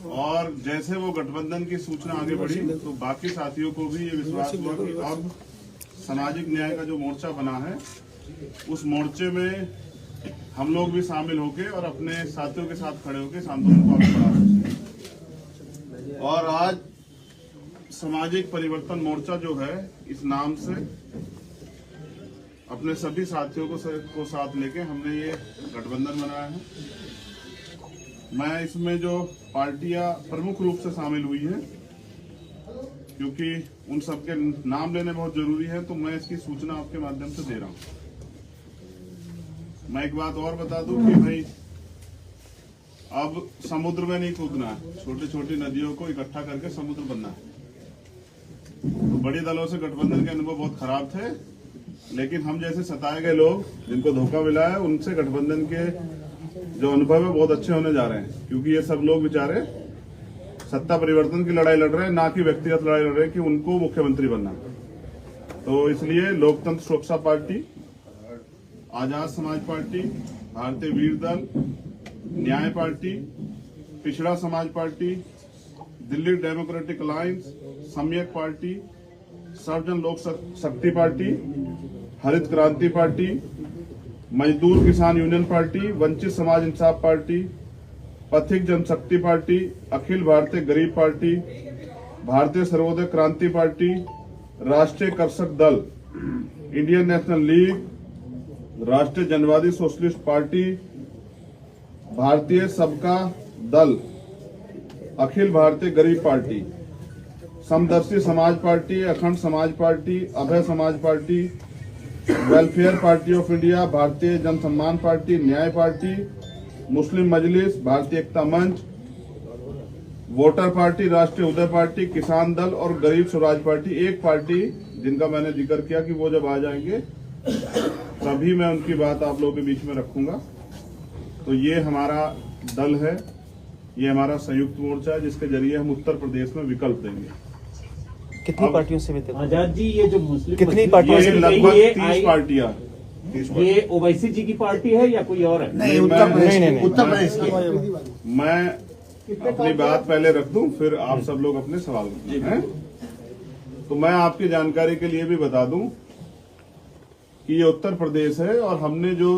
और जैसे वो गठबंधन की सूचना आगे बढ़ी तो बाकी साथियों को भी ये विश्वास हुआ कि अब सामाजिक न्याय का जो मोर्चा बना है उस मोर्चे में हम लोग भी शामिल होके और अपने साथियों के साथ खड़े होके इस आंदोलन को आगे बढ़ा सकते। और आज सामाजिक परिवर्तन मोर्चा जो है इस नाम से अपने सभी साथियों को साथ लेके हमने ये गठबंधन बनाया है। मैं इसमें जो पार्टियां प्रमुख रूप से शामिल हुई हैं, क्योंकि उन सबके नाम लेने बहुत जरूरी है, तो मैं इसकी सूचना आपके माध्यम से दे रहा हूं। मैं एक बात और बता दूं कि भाई अब समुद्र में नहीं कूदना है, छोटी छोटी नदियों को इकट्ठा करके समुद्र बनना है। तो बड़े दलों से गठबंधन के अनुभव बहुत खराब थे, लेकिन हम जैसे सताए गए लोग जिनको धोखा मिला है उनसे गठबंधन के जो अनुभव है बहुत अच्छे होने जा रहे हैं, क्योंकि ये सब लोग बेचारे सत्ता परिवर्तन की लड़ाई लड़ रहे हैं, ना कि व्यक्तिगत लड़ाई लड़ रहे हैं कि उनको मुख्यमंत्री बनना। तो इसलिए लोकतंत्र सुरक्षा पार्टी, आजाद समाज पार्टी, भारतीय वीर दल, न्याय पार्टी, पिछड़ा समाज पार्टी, दिल्ली डेमोक्रेटिक अलायंस, सम्यक पार्टी, सर्वजन लोक शक्ति पार्टी, हरित क्रांति पार्टी, मजदूर किसान यूनियन पार्टी, वंचित समाज इंसाफ पार्टी, पथिक जनशक्ति पार्टी, अखिल भारतीय गरीब पार्टी, भारतीय सर्वोदय क्रांति पार्टी, राष्ट्रीय कर्षक दल, इंडियन नेशनल लीग, राष्ट्रीय जनवादी सोशलिस्ट पार्टी, भारतीय सबका दल, अखिल भारतीय गरीब पार्टी, समदर्शी समाज पार्टी, अखंड समाज पार्टी, अभय समाज party, welfare party of India, भारतीय जन सम्मान पार्टी, न्याय पार्टी, मुस्लिम मजलिस, भारतीय एकता मंच, वोटर पार्टी, राष्ट्रीय उदय पार्टी, किसान दल और गरीब स्वराज पार्टी। एक पार्टी जिनका मैंने जिक्र किया कि वो जब आ जाएंगे तभी मैं उनकी बात आप लोगों के बीच में रखूंगा। तो ये हमारा दल है, ये हमारा संयुक्त मोर्चा है, जिसके जरिए हम उत्तर प्रदेश में विकल्प देंगे। कितनी पार्टियों से मिलते हैं? आजाद जी, ये जो मुस्लिम कितनी पार्टियों से? लगभग 30 पार्टियां। ये ओवैसी जी की पार्टी है या कोई और है? नहीं, उत्तर प्रदेश की। मैं अपनी बात पहले रख दूं, फिर आप सब लोग अपने सवाल रखें। तो मैं आपकी जानकारी के लिए भी बता दूं कि ये उत्तर प्रदेश है और हमने जो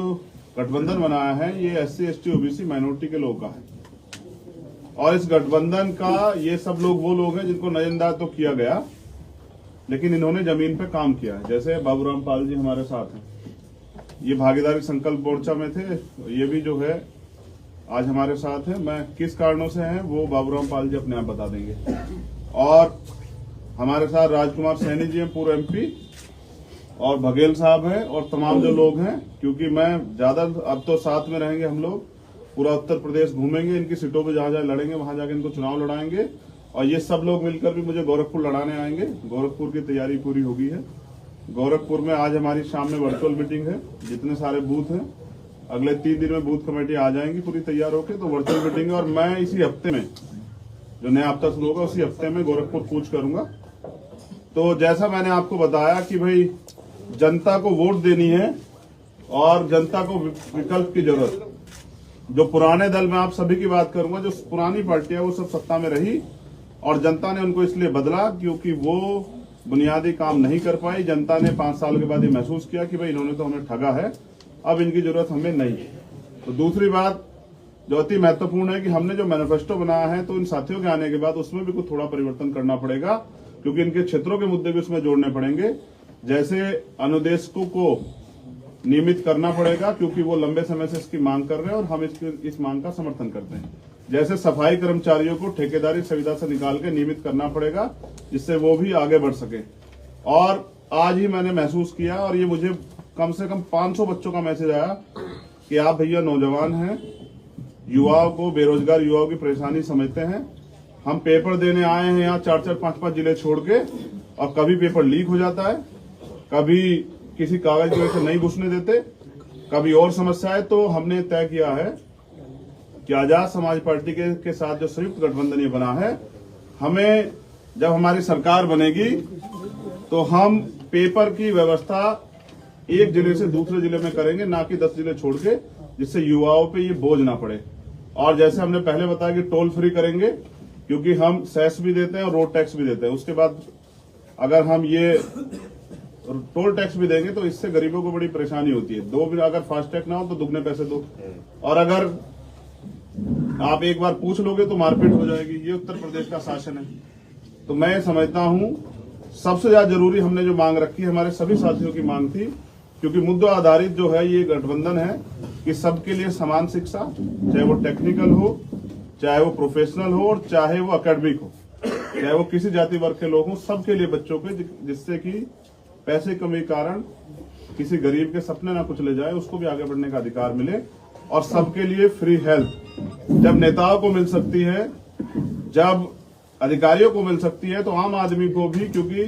गठबंधन बनाया है ये SC ST OBC माइनॉरिटी के लोग का है। और इस गठबंधन का ये सब लोग वो लोग हैं जिनको नजरअंदाज तो किया गया, लेकिन इन्होंने जमीन पे काम किया है। जैसे बाबूराम पाल जी हमारे साथ हैं, ये भागीदारी संकल्प मोर्चा में थे, ये भी जो है आज हमारे साथ है। मैं किस कारणों से हैं वो बाबूराम पाल जी अपने आप बता देंगे। और हमारे साथ राजकुमार सैनी जी हैं, पूर्व MP, और बघेल साहब हैं, और तमाम जो लोग हैं, क्योंकि मैं ज्यादा अब तो साथ में रहेंगे, हम लोग पूरा उत्तर प्रदेश घूमेंगे, इनकी सीटों पे जहां जहां लड़ेंगे वहां जाके इनको चुनाव लड़ाएंगे। और ये सब लोग मिलकर भी मुझे गोरखपुर लड़ाने आएंगे। गोरखपुर की तैयारी पूरी हो गई है। गोरखपुर में आज हमारी शाम में वर्चुअल मीटिंग है, जितने सारे बूथ हैं अगले 3 दिन में बूथ कमेटी आ जाएंगी पूरी तैयार होकर, तो वर्चुअल मीटिंग है। और मैं इसी हफ्ते में, जो नया हफ्ता शुरू होगा उसी हफ्ते में गोरखपुर कूच करूंगा। तो जैसा मैंने आपको बताया कि भाई जनता को वोट देनी है और जनता को विकल्प की जरूरत। जो पुराने दल में आप सभी की बात करूंगा, जो पुरानी पार्टियां वो सब सत्ता में रही और जनता ने उनको इसलिए बदला क्योंकि वो बुनियादी काम नहीं कर पाई। जनता ने 5 साल के बाद ये महसूस किया कि भाई इन्होंने तो हमें ठगा है, अब इनकी जरूरत हमें नहीं है। तो दूसरी बात जो अति महत्वपूर्ण है कि हमने जो मैनिफेस्टो बनाया है, तो इन साथियों के आने के बाद उसमें भी कुछ थोड़ा परिवर्तन करना पड़ेगा, क्योंकि इनके क्षेत्रों के मुद्दे भी उसमें जोड़ने पड़ेंगे। जैसे अनुदेशकों को नियमित करना पड़ेगा, क्योंकि वो लंबे समय से इसकी मांग कर रहे हैं और हम इस मांग का समर्थन करते हैं। जैसे सफाई कर्मचारियों को ठेकेदारी सुविधा से निकाल के नियमित करना पड़ेगा, जिससे वो भी आगे बढ़ सके। और आज ही मैंने महसूस किया, और ये मुझे कम से कम 500 बच्चों का मैसेज आया कि आप भैया नौजवान हैं, युवाओं को, बेरोजगार युवाओं की परेशानी समझते हैं। हम पेपर देने आए हैं यहाँ 4-4, 5-5 जिले छोड़ के, और कभी पेपर लीक हो जाता है, कभी किसी कागज की वजह से नहीं घुसने देते, कभी और समस्या है। तो हमने तय किया है कि आजाद समाज पार्टी के साथ जो संयुक्त गठबंधन ये बना है, हमें जब हमारी सरकार बनेगी तो हम पेपर की व्यवस्था एक जिले से दूसरे जिले में करेंगे, ना कि 10 जिले छोड़ के, जिससे युवाओं पे ये बोझ ना पड़े। और जैसे हमने पहले बताया कि टोल फ्री करेंगे, क्योंकि हम सेस भी देते हैं और रोड टैक्स भी देते हैं। उसके बाद अगर हम ये टोल टैक्स भी देंगे तो इससे गरीबों को बड़ी परेशानी होती है। दो भी अगर फास्टैग ना हो तो दुगने पैसे दो, और अगर आप एक बार पूछ लोगे तो मारपीट हो जाएगी। ये उत्तर प्रदेश का शासन है। तो मैं समझता हूं सबसे ज्यादा जरूरी हमने जो मांग रखी है, हमारे सभी साथियों की मांग थी, क्योंकि मुद्दा आधारित जो है ये गठबंधन है कि सबके लिए समान शिक्षा, चाहे वो टेक्निकल हो, चाहे वो प्रोफेशनल हो, और चाहे वो एकेडमिक हो, चाहे वो किसी जाति वर्ग के लोग हों, सबके लिए बच्चों के, जिससे कि पैसे कमी के कारण किसी गरीब के सपने ना कुछ ले जाए, उसको भी आगे बढ़ने का अधिकार मिले। और सबके लिए फ्री हेल्थ जब नेताओं को मिल सकती है, जब अधिकारियों को मिल सकती है, तो आम आदमी को भी, क्योंकि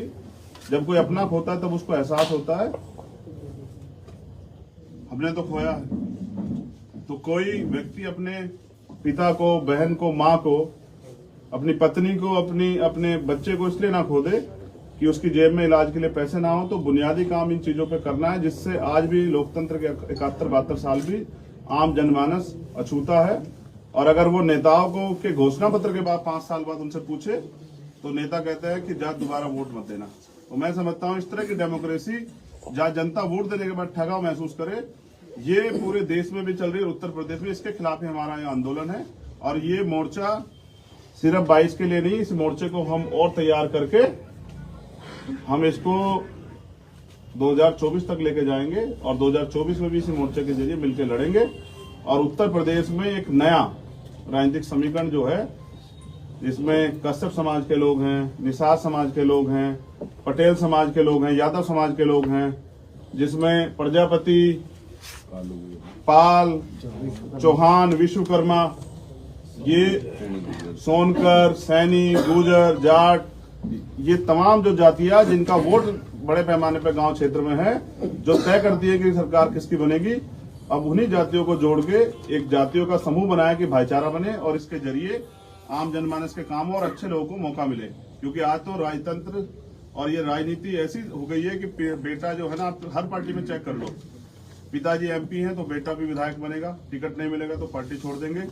जब कोई अपना खोता है तब उसको एहसास होता है हमने तो खोया है। तो कोई व्यक्ति अपने पिता को, बहन को, माँ को, अपनी पत्नी को, अपने बच्चे को इसलिए ना खो दे कि उसकी जेब में इलाज के लिए पैसे ना हो। तो बुनियादी काम इन चीजों पे करना है, जिससे आज भी लोकतंत्र के 71-72 साल भी आम जनमानस अछूता है। और अगर वो नेताओं को के घोषणा पत्र के बाद 5 साल बाद उनसे पूछे तो नेता कहते हैं कि जा दोबारा वोट मत देना। तो मैं समझता हूं इस तरह की डेमोक्रेसी जहां जनता वोट देने के बाद ठगा महसूस करे, ये पूरे देश में भी चल रही है, उत्तर प्रदेश में। इसके खिलाफ ही हमारा ये आंदोलन है। और ये मोर्चा सिर्फ 22 के लिए नहीं, इस मोर्चे को हम और तैयार करके हम इसको 2024 तक लेके जाएंगे, और 2024 में भी इसी मोर्चे के जरिए मिलकर लड़ेंगे। और उत्तर प्रदेश में एक नया राजनीतिक समीकरण जो है, जिसमें कश्यप समाज के लोग हैं, निषाद समाज के लोग हैं, पटेल समाज के लोग हैं, यादव समाज के लोग हैं, जिसमें प्रजापति, पाल, चौहान, विश्वकर्मा, ये सोनकर, सैनी, गुर्जर, जाट, ये तमाम जो जातियां जिनका वोट बड़े पैमाने पर गांव क्षेत्र में है, जो तय करती है कि सरकार किसकी बनेगी, अब उन्हीं जातियों को जोड़ के एक जातियों का समूह बनाया कि भाईचारा बने, और इसके जरिए आम जनमानस के काम और अच्छे लोगों को मौका मिले। क्योंकि आज तो राजतंत्र और ये राजनीति ऐसी हो गई है कि बेटा जो है ना, आप हर पार्टी में चेक कर लो, पिताजी एमपी हैं तो बेटा भी विधायक बनेगा, टिकट नहीं मिलेगा तो पार्टी छोड़ देंगे।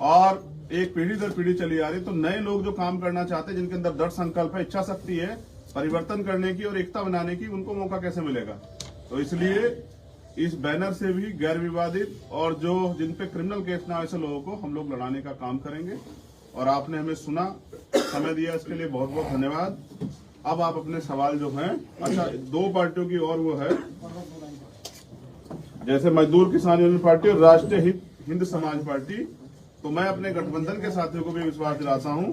और एक पीढ़ी दर पीढ़ी चली आ रही। तो नए लोग जो काम करना चाहते हैं, जिनके अंदर दृढ़ संकल्प है, इच्छा शक्ति है परिवर्तन करने की और एकता बनाने की, उनको मौका कैसे मिलेगा। तो इसलिए इस बैनर से भी गैर विवादित और जो जिन पे क्रिमिनल केस ना, ऐसे लोगों को हम लोग लड़ाने का काम करेंगे। और आपने हमें सुना, समय दिया, इसके लिए बहुत बहुत धन्यवाद। अब आप अपने सवाल जो हैं, अच्छा 2 पार्टियों की और वो है, जैसे मजदूर किसान यूनियन पार्टी और राष्ट्रीय हिंद समाज पार्टी। तो मैं अपने गठबंधन के साथियों को भी विश्वास दिलाता हूं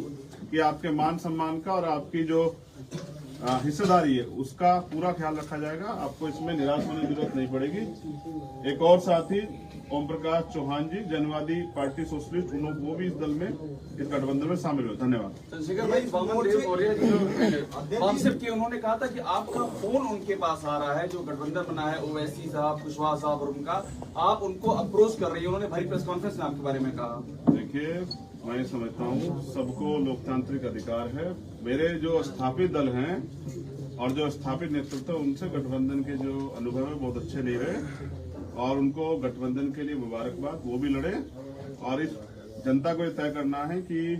कि आपके मान सम्मान का और आपकी जो हिस्सेदारी है उसका पूरा ख्याल रखा जाएगा। आपको इसमें निराश होने की जरूरत नहीं पड़ेगी। एक और साथी ओम प्रकाश चौहान जी, जनवादी पार्टी सोशलिस्ट, वो भी इस दल में, इस गठबंधन में शामिल हुए। धन्यवाद। चंद्रशेखर भाई, वामनदेव मौर्य जी वामसिफ के, उन्होंने कहा था कि आपका फोन उनके पास आ रहा है, जो गठबंधन बना है, ओवैसी साहब, कुशवाहा साहब और उनका, आप उनको अप्रोच कर रही है। उन्होंने भारी प्रेस कॉन्फ्रेंस में आपके बारे में कहा। देखिए, मैं समझता हूँ सबको लोकतांत्रिक अधिकार है। मेरे जो स्थापित दल हैं और जो स्थापित नेतृत्व है, उनसे गठबंधन के जो अनुभव है बहुत अच्छे नहीं रहे, और उनको गठबंधन के लिए मुबारकबाद, वो भी लड़े। और इस जनता को ये तय करना है कि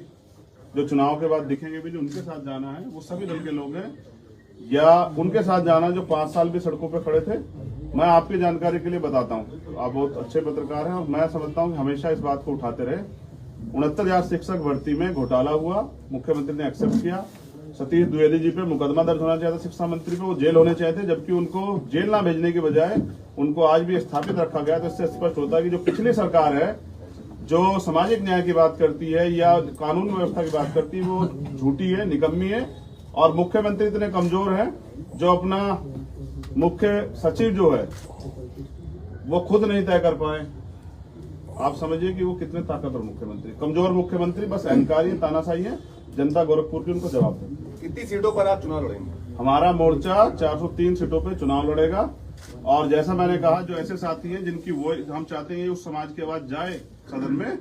जो चुनाव के बाद दिखेंगे भी, जो उनके साथ जाना है वो सभी दल के लोग हैं, या उनके साथ जाना जो 5 साल भी सड़कों पर खड़े थे। मैं आपकी जानकारी के लिए बताता हूँ, आप बहुत अच्छे पत्रकार हैं, और मैं समझता हूँ कि हमेशा इस बात को उठाते रहे। 69,000 शिक्षक भर्ती में घोटाला हुआ, मुख्यमंत्री ने एक्सेप्ट किया। सतीश द्विवेदी जी पे मुकदमा दर्ज होना चाहिए था, शिक्षा मंत्री पे, वो जेल होने चाहिए थे, जबकि उनको जेल ना भेजने के बजाय उनको आज भी स्थापित रखा गया। तो इससे स्पष्ट होता है कि जो पिछली सरकार है, जो सामाजिक न्याय की बात करती है या कानून व्यवस्था की बात करती है, वो झूठी है, निकम्मी है। और मुख्यमंत्री इतने कमजोर हैं, जो अपना मुख्य सचिव जो है वो खुद नहीं तय कर पाए। आप समझिए कि वो कितने ताकतवर मुख्यमंत्री, कमजोर मुख्यमंत्री, बस अहंकारी है, तानाशाही है। जनता गोरखपुर की उनको जवाब देगी। कितनी सीटों पर आप चुनाव लड़ेंगे? हमारा मोर्चा 403 सीटों पे चुनाव लड़ेगा। और जैसा मैंने कहा, जो ऐसे साथी हैं जिनकी वो हम चाहते हैं उस समाज की आवाज जाए सदन में,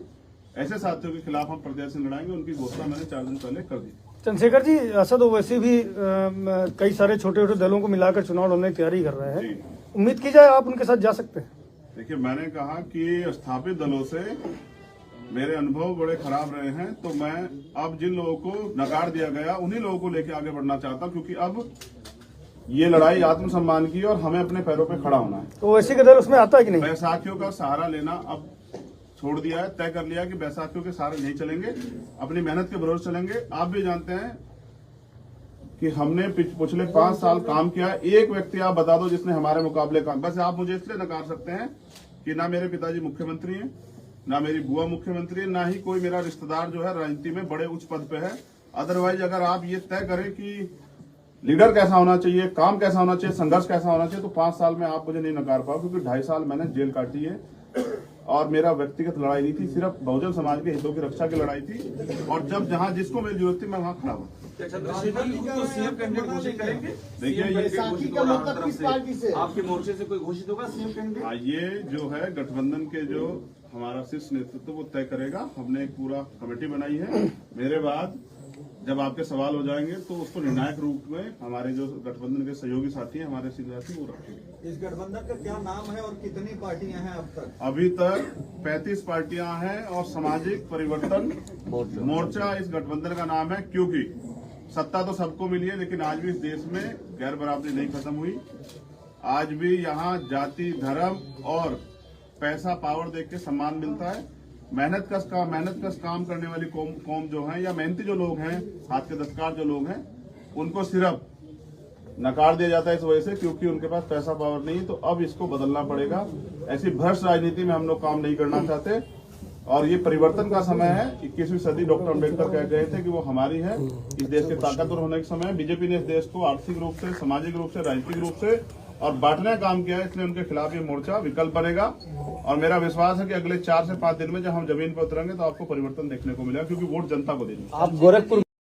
ऐसे साथियों के खिलाफ हम प्रदर्शन लड़ाएंगे। उनकी घोषणा मैंने 4 दिन पहले कर दी। चंद्रशेखर जी, असद ओवैसी भी कई सारे छोटे छोटे दलों को मिलाकर चुनाव लड़ने की तैयारी कर रहे हैं, उम्मीद की जाए आप उनके साथ जा सकते हैं? देखिए, मैंने कहा कि स्थापित दलों से मेरे अनुभव बड़े खराब रहे हैं, तो मैं अब जिन लोगों को नकार दिया गया उन्हीं लोगों को लेके आगे बढ़ना चाहता हूं, क्योंकि अब ये लड़ाई आत्मसम्मान की है और हमें अपने पैरों पे खड़ा होना है। तो ओवैसी का दल उसमें आता है कि नहीं? बैसाखियों का सहारा लेना अब छोड़ दिया है, तय कर लिया कि बैसाखियों के सहारे नहीं चलेंगे, अपनी मेहनत के भरोसे चलेंगे। आप भी जानते हैं कि हमने पिछले 5 साल काम किया है। एक व्यक्ति आप बता दो जिसने हमारे मुकाबले काम, बस आप मुझे इसलिए नकार सकते हैं कि ना मेरे पिताजी मुख्यमंत्री हैं, ना मेरी बुआ मुख्यमंत्री है, ना ही कोई मेरा रिश्तेदार जो है राजनीति में बड़े उच्च पद पे है। अदरवाइज अगर आप ये तय करें कि लीडर कैसा होना चाहिए, काम कैसा होना चाहिए, संघर्ष कैसा होना चाहिए, तो 5 साल में आप मुझे नहीं नकार पाओ, क्योंकि 2.5 साल मैंने जेल काटी है और मेरा व्यक्तिगत लड़ाई नहीं थी, सिर्फ बहुजन समाज के हितों की रक्षा की लड़ाई थी। और जब जहां जिसको मेरी जरूरत थी मैं वहां खड़ा हुआ। चंद्रशेखर जी खुद को सीएम कैंडिडेट घोषित करेंगे? देखिए, CM ये कैंडिडेट घोषित होगा आपकी तरफ से? आपके मोर्चे से कोई घोषित होगा सीएम कैंडिडेट? ये जो है गठबंधन के जो हमारा शीर्ष नेतृत्व वो तय करेगा। हमने एक पूरा कमेटी बनाई है। मेरे बाद जब आपके सवाल हो जाएंगे तो उसको निर्णायक रूप में हमारे जो गठबंधन के सहयोगी साथी हैं, हमारे सीनियर साथी, वो रखेंगे। इस गठबंधन का क्या नाम है और कितनी पार्टियां हैं अब तक? अभी तक 35 पार्टियां हैं और सामाजिक परिवर्तन मोर्चा इस गठबंधन का नाम है, क्योंकि सत्ता तो सबको मिली है, लेकिन आज भी इस देश में गैर बराबरी नहीं खत्म हुई। आज भी यहाँ जाति, धर्म और पैसा, पावर देख के सम्मान मिलता है। मेहनत का काम करने वाली कौम जो है, या मेहनती जो लोग हैं, हाथ के दस्तकार जो लोग हैं, उनको सिर्फ नकार दिया जाता है इस वजह से क्योंकि उनके पास पैसा, पावर नहीं है। तो अब इसको बदलना पड़ेगा। ऐसी भ्रष्ट राजनीति में हम लोग काम नहीं करना चाहते और ये परिवर्तन का समय है। 21वीं सदी डॉक्टर अम्बेडकर कह गए थे कि वो हमारी है। इस देश के ताकतवर होने के समय बीजेपी ने इस देश को आर्थिक रूप से, सामाजिक रूप से, राजनीतिक रूप से और बांटने का काम किया है, इसलिए उनके खिलाफ ये मोर्चा विकल्प बनेगा। और मेरा विश्वास है कि अगले 4 से 5 दिन में जब हम जमीन पर उतरेंगे तो आपको परिवर्तन देखने को मिलेगा, क्योंकि वोट जनता को देनी है। आप गोरखपुर